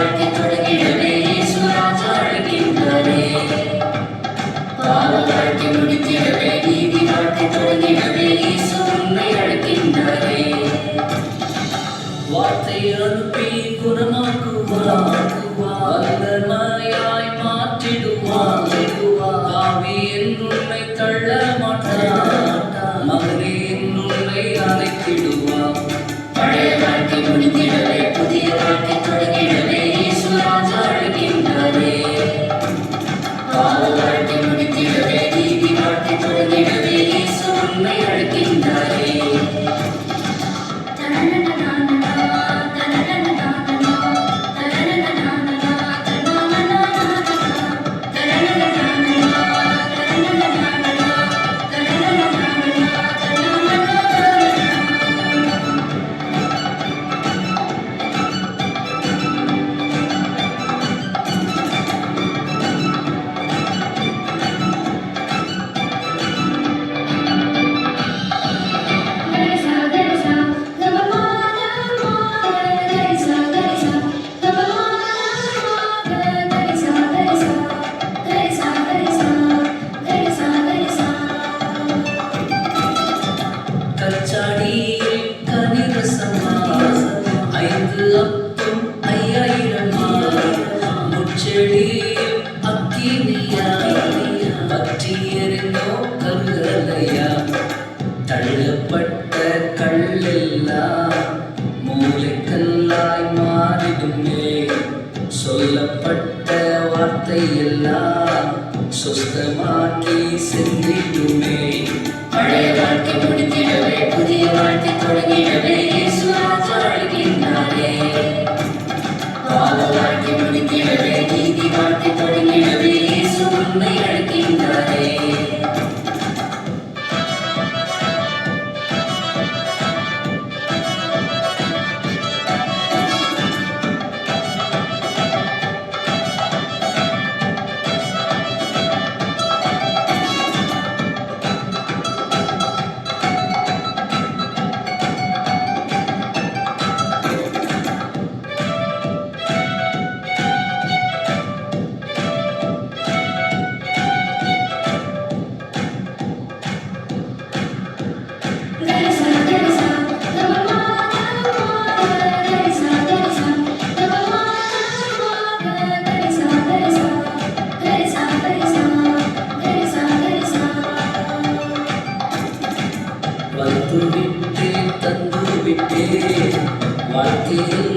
வாழ்க்கை தொடங்கிடவே இயேசு ராஜா அழைக்கின்றாரே. பாவ வாழ்க்கை முடித்திடவே நீதி வாழ்க்கை தொடங்கிடவே இயேசு உன்னை அழைக்கின்றாரே. வார்த்தை அனுப்பி குணமாக்குவார், வல்லமையாய் மாற்றிடுவார். ஆவி என்னுன்னை தள்ள மாட்டார், மகனே என்னுன்னை அழைத்திடுவார். பழைய வாழ்க்கை முடிந்திடவே புதிய வாழ்க்கை தொடங்கிடவே இயேசு ராஜா அழைக்கின்றாரே. பாவ வாழ்க்கை முடித்திடவே நீதி வாழ்க்கை தொடங்கிடவே இயேசு உன்னை அழைக்கின்றாரே. கச்சாடியில் கனிரசமா 5 அப்பம் 5000 முச்செடியில் அக்கினியா பற்றி எறிந்தோ கருகலையா. தள்ளப்பட்ட கல்லெல்லாம் மூளைக்கல்லாய் மாறிடுமே, சொல்லப்பட்ட வார்த்தையெல்லாம் சொஸ்தமாக்கி சென்றிடுமே. பழைய வாழ்க்கை முடித்திடவே புதிய வாழ்க்கை தொடங்கிடவே இயேசு ராஜா அழைக்கின்றாரே. பாவ வாழ்க்கை முடித்திடவே நீதி வாழ்க்கை தொடங்கிடவே இயேசு உன்னை அழைக்கின்றாரே. வந்து விட்டே தந்து விட்டே வாழ்க்கையில்